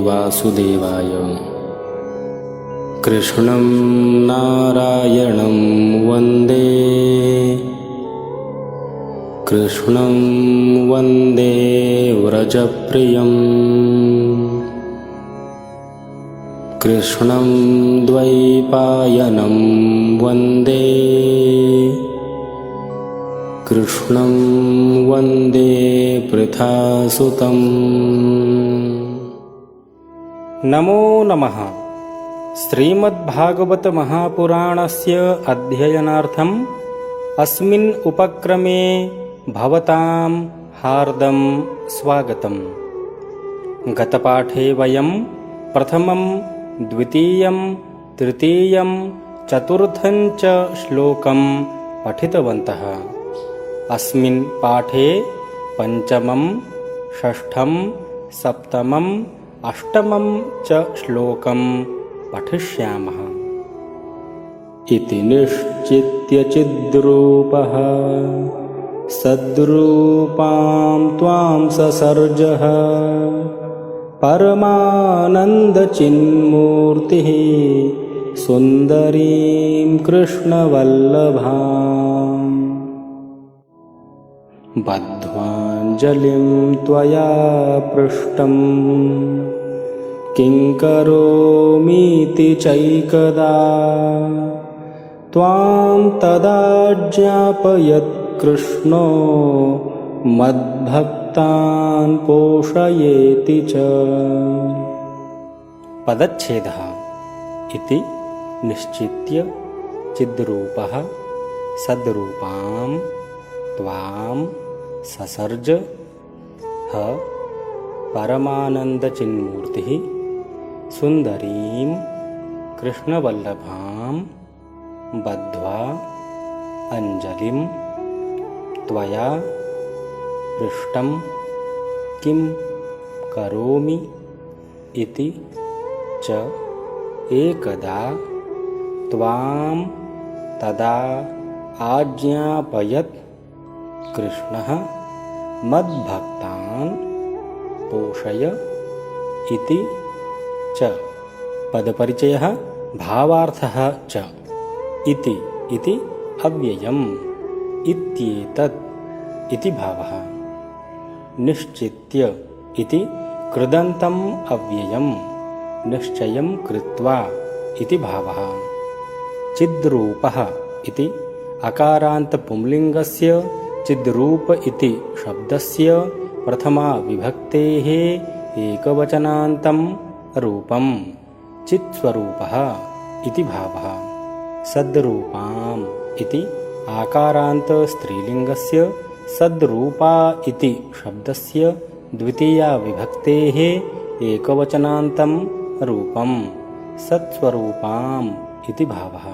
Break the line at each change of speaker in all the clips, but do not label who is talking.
वासुदेवाय। कृष्णं नारायणं वन्दे, कृष्णं वन्दे व्रजप्रियं, कृष्णं द्वैपायनं वन्दे, कृष्णं वन्दे पृथासुतम्।
नमो नमः। श्रीमद्भागवत महापुराणस्य अध्ययनार्थम् अस्मिन् उपक्रमे भवतां हार्दं स्वागतम्। गतपाठे वयं प्रथमं, द्वितीयं, तृतीयं, चतुर्थं च श्लोकं पठितवन्तः। अस्मिन् पाठे पञ्चमं, षष्ठं, सप्तमं, अष्टमं च श्लोकं पठिष्यामः।
इति निश्चित्य चिद्रूपः सद्रूपां त्वां ससर्जः, परमानन्दचिन्मूर्तिः सुन्दरीं कृष्णवल्लभाम्। बद्ध्वाञ्जलिं त्वया पृष्टं किं करोमीति चैकदा, त्वां तदा ज्ञापयत् कृष्णो मद्भक्तान् पोषयेति च।
पदच्छेदः। इति निश्चित्य चिद्रूपः सद्रूपां त्वां ससर्ज परमानन्दचिन्मूर्तिः सुन्दरीं कृष्णवल्लभां, बद्ध्वा अञ्जलिं त्वया पृष्टं किं करोमि इति च एकदा, त्वां तदा आज्ञापयत् कृष्णः मद्भक्तान् पोषय इति च। पदपरिचयः, भावार्थः च। इति अव्ययम्, इत्येतत् इति भावः। निश्चित्य इति कृदन्तम् अव्ययम्, निश्चयं कृत्वा इति भावः। चिद्रूपः इति अकारान्तपुंलिङ्गस्य चिद्रूप इति शब्दस्य प्रथमा विभक्तेः एकवचनान्तं रूपं चित्स्वरूपः इति भावः। सद्रूपाम् इति आकारान्तस्त्रीलिङ्गस्य सद्रूपा इति शब्दस्य द्वितीया विभक्तेः एकवचनान्तं रूपं सत्स्वरूपाम् इति भावः।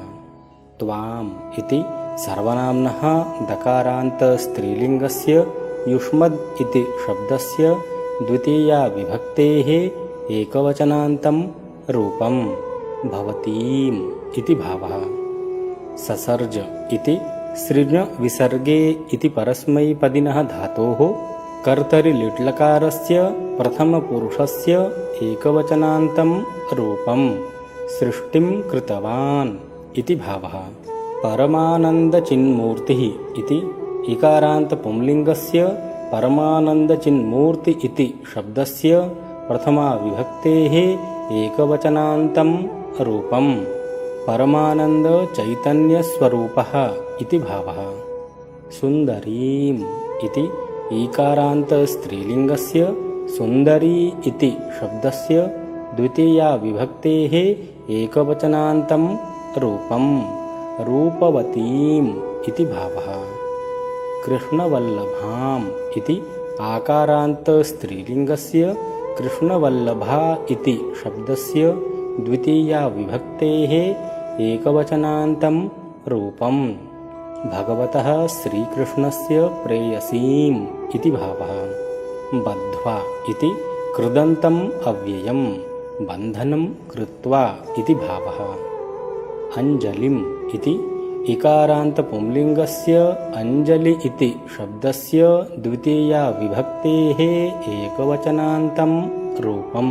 त्वाम् इति सर्वनाम्नः दकारान्तस्त्रीलिङ्गस्य युष्मद् इति शब्दस्य द्वितीया विभक्तेः एकवचनान्तं रूपं भवतीम् इति भावः। ससर्ज इति सृज् विसर्गे इति परस्मैपदिनः धातोः कर्तरि लिट्लकारस्य प्रथमपुरुषस्य एकवचनान्तं रूपं सृष्टिं कृतवान् इति भावः। परमानन्दचिन्मूर्तिः इति इकारान्तपुंलिङ्गस्य परमानन्दचिन्मूर्ति इति शब्दस्य प्रथमा विभक्तेः एकवचनान्तं रूपं परमानन्दचैतन्यस्वरूपः इति भावः। सुन्दरीम् इति ईकारान्तस्त्रीलिङ्गस्य सुन्दरी इति शब्दस्य द्वितीया विभक्तेः एकवचनान्तं रूपं रूपवतीम् इति भावः। कृष्णवल्लभाम् इति आकारान्तस्त्रीलिङ्गस्य कृष्णवल्लभा इति शब्दस्य द्वितीया विभक्तेः एकवचनान्तं रूपं भगवतः श्रीकृष्णस्य प्रेयसीम् इति भावः। बद्ध्वा इति कृदन्तम् अव्ययम्, बन्धनं कृत्वा इति भावः। अञ्जलिम् इति इकारान्तपुंलिङ्गस्य अञ्जलि इति शब्दस्य द्वितीया विभक्तेः एकवचनान्तं रूपं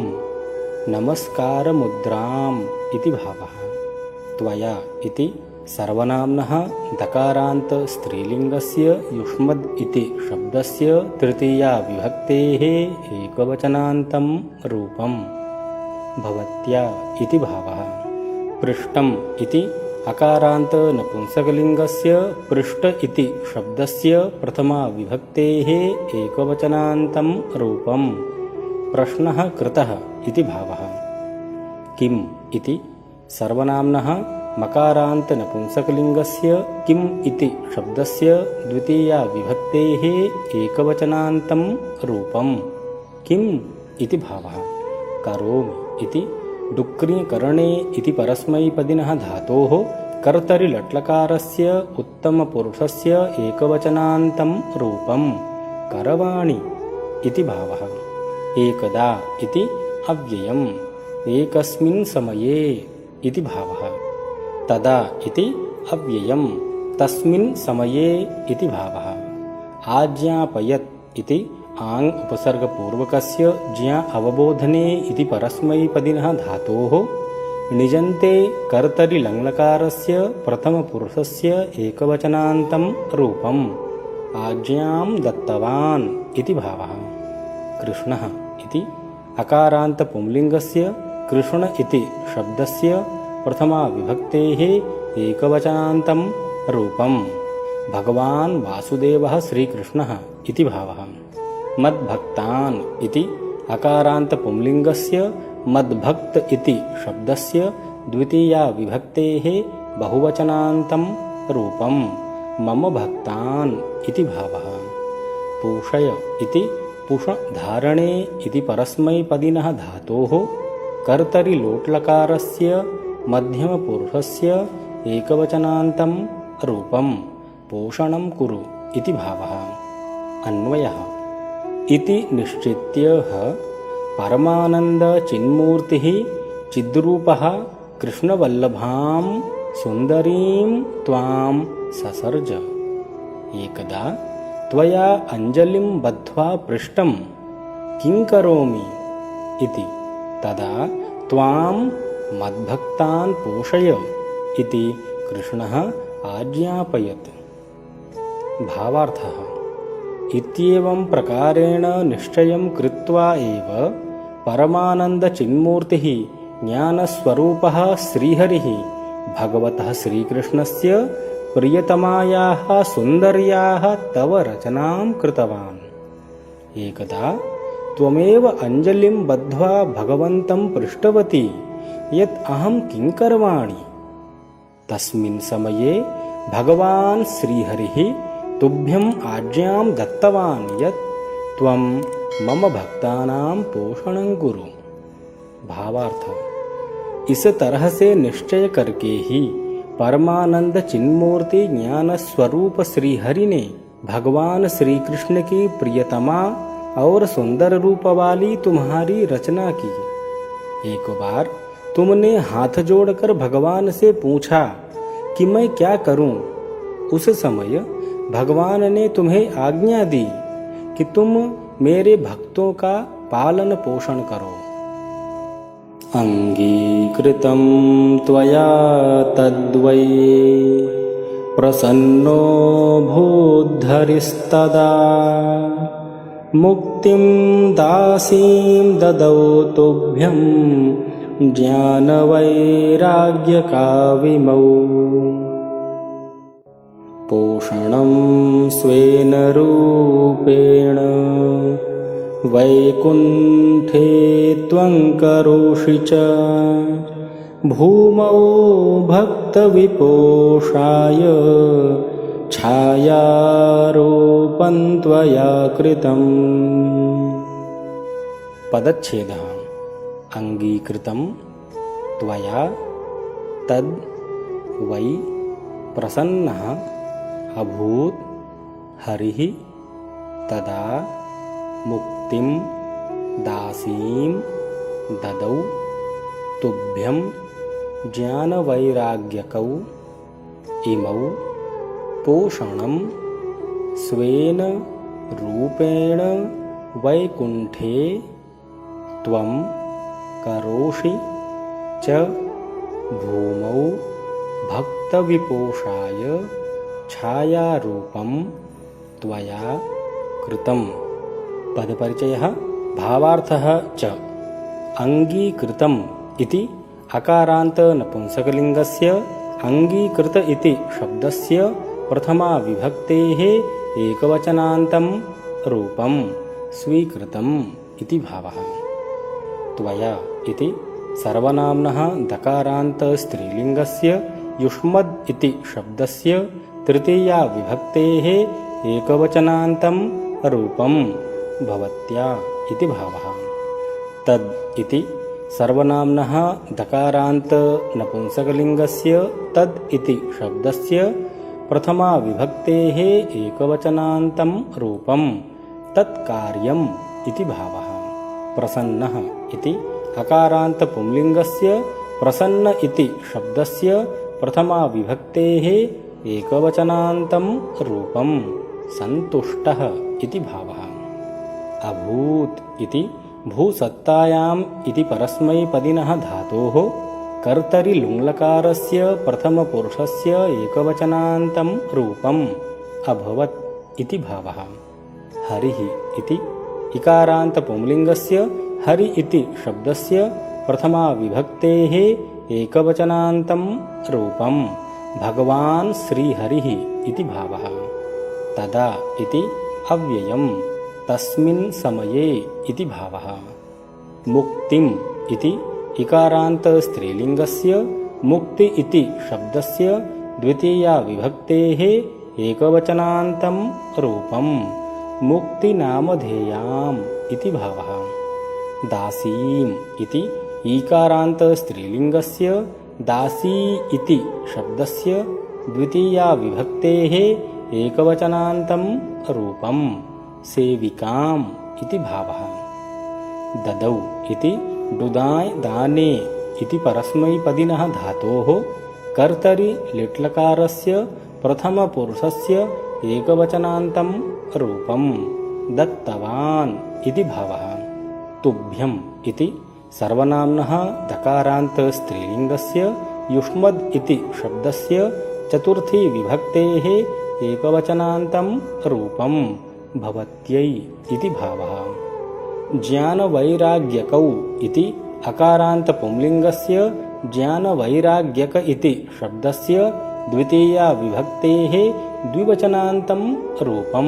नमस्कारमुद्राम् इति भावः। त्वया इति सर्वनाम्नः दकारान्त स्त्रीलिङ्गस्य युष्मद् इति शब्दस्य तृतीया विभक्तेः एकवचनान्तं रूपम्। भवत्या इति भावः। पृष्ठम् इति अकारान्त नपुंसकलिङ्गस्य पृष्ठ इति शब्दस्य प्रथमा विभक्तेः एकवचनान्तं रूपम्। प्रश्नः कृतः इति भावः। किम् इति सर्वनाम्नः मकारान्त नपुंसकलिङ्गस्य किम् इति शब्दस्य द्वितीया विभक्तेः एकवचनान्तं रूपम्। किम् इति भावः। करोमि इति डुक्रीकरणे इति परस्मैपदिनः धातोः कर्तरि लट्लकारस्य उत्तमपुरुषस्य एकवचनान्तं रूपम्। करवाणि इति भावः। एकदा इति अव्ययम्। एकस्मिन् समये इति भावः। तदा इति अव्ययम्। तस्मिन् समये इति भावः। आज्ञापयत् इति आङ् उपसर्गपूर्वकस्य ज्ञा अवबोधने इति परस्मैपदिनः धातोः निजन्ते कर्तरि लङ्लकारस्य प्रथमपुरुषस्य एकवचनान्तं रूपम्। आज्ञां दत्तवान् इति भावः। कृष्णः इति अकारान्त पुंलिङ्गस्य कृष्ण इति शब्दस्य प्रथमा विभक्तेः एकवचनान्तं रूपम्। भगवान् वासुदेवः श्रीकृष्णः इति भावः। मद्भक्तान् इति अकारान्त पुंलिङ्गस्य मद्भक्त इति शब्दस्य द्वितीया विभक्तेः बहुवचनान्तं रूपम्। मम भक्तान् इति भावः। पूषय इति पुष धारणे इति परस्मैपदिनः धातोः कर्तरि लोट्लकारस्य मध्यमपुरुषस्य एकवचनान्तं रूपम्। पोषणं कुरु इति भावः। अन्वयः इति निश्चित्य परमानन्दचिन्मूर्तिः चिद्रूपः कृष्णवल्लभां सुन्दरीं त्वां ससर्ज। एकदा त्वया अञ्जलिं बद्ध्वा पृष्टं किं करोमि इति। तदा त्वां मद्भक्तान् पोषय इति कृष्णः आज्ञापयत्। भावार्थः इत्येवं प्रकारेण निश्चयं कृत्वा एव परमानन्दचिन्मूर्तिः ज्ञानस्वरूपः श्रीहरिः भगवतः श्रीकृष्णस्य प्रियतमायाः सुन्दर्याः तव रचनां कृतवान्। एकदा त्वमेव अञ्जलिं बद्ध्वा भगवन्तं पृष्टवती यत् अहं किं करवाणि। तस्मिन् समये भगवान् श्रीहरिः तुभ्यम् आज्ञां दत्तवान् यत् त्वं मम भक्तानां पोषणं कुरु। भावार्थ इस तरह से निश्चय करके ही परमानंद चिन्मूर्ति ज्ञान स्वरूप श्री हरि ने भगवान श्री कृष्ण की प्रियतमा और सुंदर रूप वाली तुम्हारी रचना की। एक बार तुमने हाथ जोड़कर भगवान से पूछा कि मैं क्या करूं। उस समय भगवान ने तुम्हें आज्ञा दी कि तुम मेरे भक्तों का पालन पोषण करो।
अंगीकृतं त्वया तद्वै प्रसन्नो भूद्धरिस्तदा मुक्तिं दासीं ददौ तुभ्यं ज्ञानवैराग्यकाविमौ पोषणं स्वेन रूपेण वैकुण्ठे त्वं करोषि च भूमौ भक्तविपोषाय छायारूपं त्वया कृतम्।
पदच्छेदः अंगीकृतं त्वया तद् वै प्रसन्नः अभूत् हरिः तदा मुक्तिं दासीं ददौ तुभ्यं ज्ञानवैराग्यकौ इमौ पोषणं स्वेन रूपेण वैकुण्ठे त्वं करोषि च भूमौ भक्तविपोषाय छायारूपं त्वया कृतम्। पदपरिचयः भावार्थः च। अङ्गीकृतम् इति अकारान्त नपुंसकलिङ्गस्य अङ्गीकृत इति शब्दस्य प्रथमा विभक्तेः एकवचनान्तं रूपं स्वीकृतम् इति भावः। त्वया इति सर्वनाम्नः दकारान्त स्त्रीलिङ्गस्य युष्मद् इति शब्दस्य तृतीया विभक्तेः एकवचनान्तं रूपं भवत्या इति भावः। तद् इति सर्वनाम्नः दकारान्त नपुंसकलिङ्गस्य तद् इति शब्दस्य प्रथमा विभक्तेः एकवचनान्तं रूपं तत्कार्यम् इति भावः। प्रसन्नः इति अकारान्त पुंलिङ्गस्य प्रसन्न इति शब्दस्य प्रथमा विभक्तेः एकवचनान्तं रूपं सन्तुष्टः इति भावः। अभूत् इति भूसत्तायाम् इति परस्मैपदिनः धातोः कर्तरि लुङ्लकारस्य प्रथमपुरुषस्य एकवचनान्तं रूपम् अभवत् इति भावः। हरिः इति इकारान्त पुंलिङ्गस्य हरि इति शब्दस्य प्रथमा विभक्तेः एकवचनान्तं रूपं भगवान् श्रीहरिः इति भावः। तदा इति अव्ययम् तस्मिन् समये इति भावः। मुक्तिम् इति इकारान्त स्त्रीलिङ्गस्य मुक्ति इति शब्दस्य द्वितीया विभक्तेः एकवचनान्तं रूपं मुक्तिनामधेयाम् इति भावः। दासीम् इति ईकारान्त स्त्रीलिङ्गस्य दासी इति शब्दस्य द्वितीया विभक्तेः एकवचनान्तं रूपं सेविकाम् इति भावः। ददौ इति डुदाय दाने इति परस्मैपदिनः धातोः कर्तरि लिट्लकारस्य प्रथमपुरुषस्य एकवचनान्तं रूपं दत्तवान् इति भावः। तुभ्यम् इति सर्वनाम्नः दकारान्त स्त्रीलिङ्गस्य युष्मद् इति शब्दस्य चतुर्थी विभक्तेः एकवचनान्तं रूपं भवत्यै इति भावः। ज्ञानवैराग्यकौ इति अकारान्त पुंलिङ्गस्य ज्ञानवैराग्यक इति शब्दस्य द्वितीया विभक्तेः द्विवचनान्तं रूपं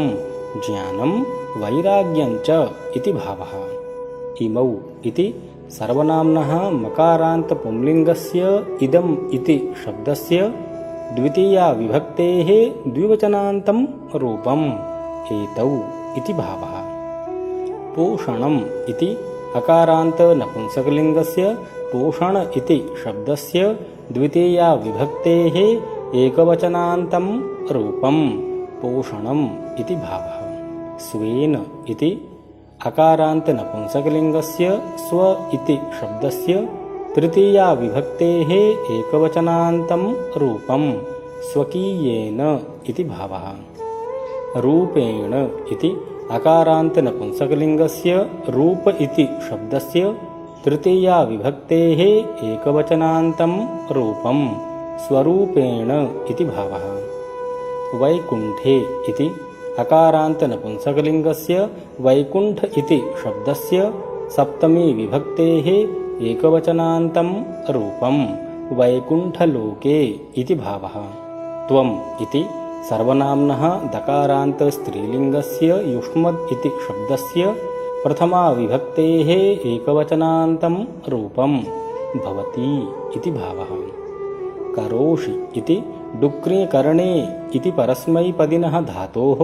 ज्ञानं वैराग्यं च इति भावः। इमौ इति सर्वनाम्नः मकारान्त पुंलिङ्गस्य इदम् इति शब्दस्य द्वितीया विभक्तेः द्विवचनान्तं रूपं एतौ इति भावः। पोषणम् इति अकारान्त नपुंसकलिङ्गस्य पोषण इति शब्दस्य द्वितीया विभक्तेः एकवचनान्तं रूपं पोषणम् इति भावः। स्वेन इति अकारान्त नपुंसकलिङ्गस्य स्व इति शब्दस्य तृतीया विभक्तेः एकवचनान्तं रूपं स्वकीयेन इति भावः। रूपेण इति अकारान्त नपुंसकलिङ्गस्य रूप इति शब्दस्य तृतीया विभक्तेः एकवचनान्तं रूपं स्वरूपेण इति भावः। वैकुण्ठे इति अकारान्त नपुंसकलिङ्गस्य वैकुण्ठ इति शब्दस्य सप्तमी विभक्तेः एकवचनान्तं रूपं वैकुण्ठलोके इति भावः। त्वम् इति सर्वनाम्नः दकारान्त स्त्रीलिङ्गस्य युष्मद् इति शब्दस्य प्रथमा विभक्तेः एकवचनान्तं रूपं भवति इति भावः। करोषि इति डुक्रिकरणे इति परस्मैपदिनः धातोः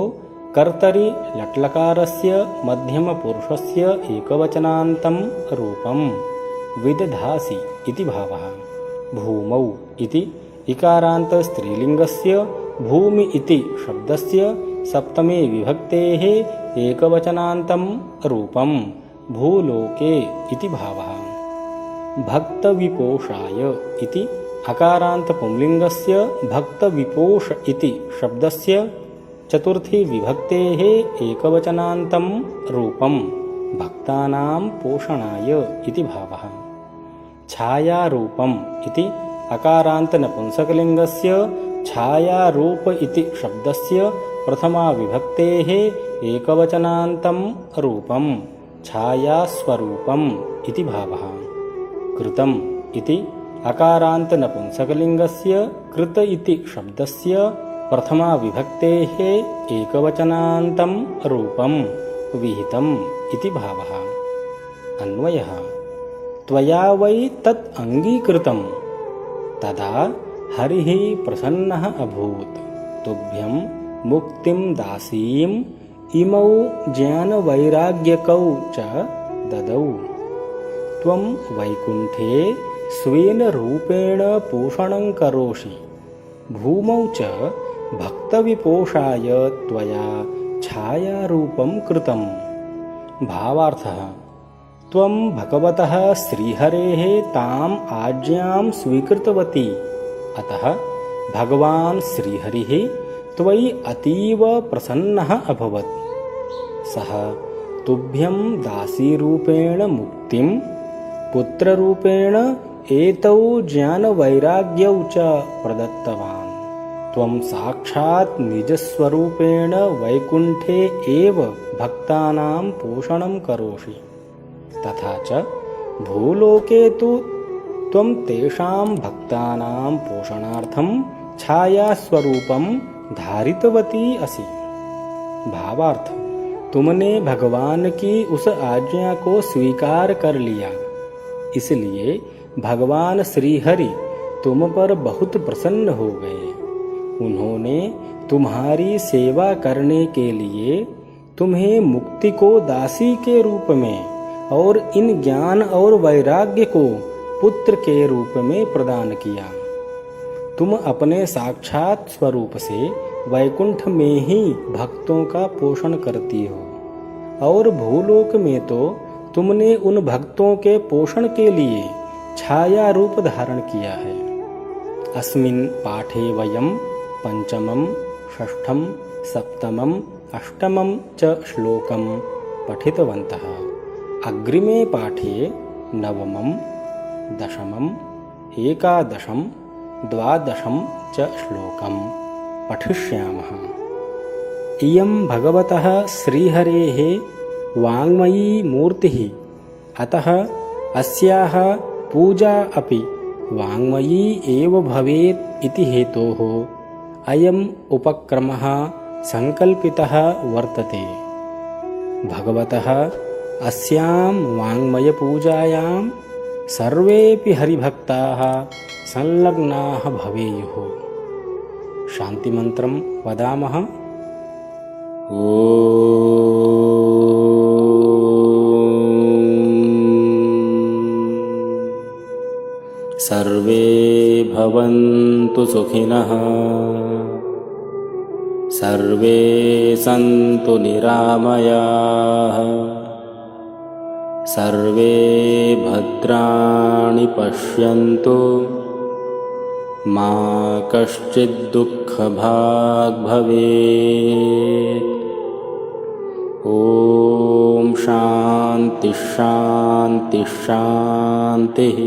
कर्तरि लट्लकारस्य मध्यमपुरुषस्य एकवचनान्तं रूपं विदधासि इति भावः। भूमौ इति इकारान्त स्त्रीलिङ्गस्य भूमि इति शब्दस्य सप्तमी विभक्तेः एकवचनान्तं रूपं भूलोके इति भावः। भक्तविपोषाय इति अकारान्त पुंलिङ्गस्य भक्तविपोष इति शब्दस्य चतुर्थी विभक्तेः एकवचनान्तं रूपं भक्तानां पोषणाय इति भावः। छायारूपम् इति अकारान्तनपुंसकलिङ्गस्य छायारूप इति शब्दस्य प्रथमाविभक्तेः एकवचनान्तं रूपं छायास्वरूपम् इति भावः। कृतम् इति अकारान्तनपुंसकलिङ्गस्य कृत इति शब्दस्य प्रथमाविभक्तेः एकवचनान्तं रूपं विहितम् इति भावः। अन्वयः त्वया वै तत् अङ्गीकृतं तदा हरिः प्रसन्नः अभूत् तुभ्यं मुक्तिं दासीम् इमौ ज्ञानवैराग्यकौ च ददौ। त्वं वैकुण्ठे स्वेन रूपेण पोषणं करोषि भूमौ च भक्तविपोषाय त्वया छायारूपं कृतम्। भावार्थः त्वं भगवतः श्रीहरेः ताम् आज्ञां स्वीकृतवती अतः भगवान् श्रीहरिः त्वयि अतीव प्रसन्नः अभवत्। सः तुभ्यं दासीरूपेण मुक्तिं पुत्ररूपेण एतौ ज्ञानवैराग्यौ च प्रदत्तवान्। त्वं साक्षात् निजस्वरूपेण वैकुण्ठे एव भक्तानां पोषणं करोषि तथा च भूलोके तु त्वं तेषां भक्तानां पोषणार्थं छायास्वरूपं धारितवती असि। भावार्थ तुमने भगवान की उस आज्ञा को स्वीकार कर लिया, इसलिए भगवान श्रीहरि तुम पर बहुत प्रसन्न हो गए। उन्होंने तुम्हारी सेवा करने के लिए तुम्हें मुक्ति को दासी के रूप में और इन ज्ञान और वैराग्य को पुत्र के रूप में प्रदान किया। तुम अपने साक्षात स्वरूप से वैकुंठ में ही भक्तों का पोषण करती हो और भूलोक में तो तुमने उन भक्तों के पोषण के लिए छाया रूप धारण किया है। अस्मिन् पाठे वयं पंचमं, षष्ठं, सप्तमं, अष्टमं च श्लोकं पठितवन्तः। अग्रिमे पाठे नवमं, दशमं, एकादशं, द्वादशं च श्लोकं पठिष्यामः। इयं भगवतः श्रीहरेः वाङ्मयी मूर्तिः, अतः अस्याः पूजा अपि वाङ्मयी एव भवेत् इति हेतोः अयम् उपक्रमः संकल्पितः वर्तते। भगवतः अस्यां वाङ्मयपूजायां सर्वेऽपि हरिभक्ताः संलग्नाः भवेयुः। शान्तिमन्त्रं वदामः।
सर्वे भवन्तु सुखिनः, सर्वे सन्तु निरामयाः, सर्वे भद्राणि पश्यन्तु, मा कश्चित् दुःखभाग् भवेत्। ॐ शान्ति शान्ति शान्तिः।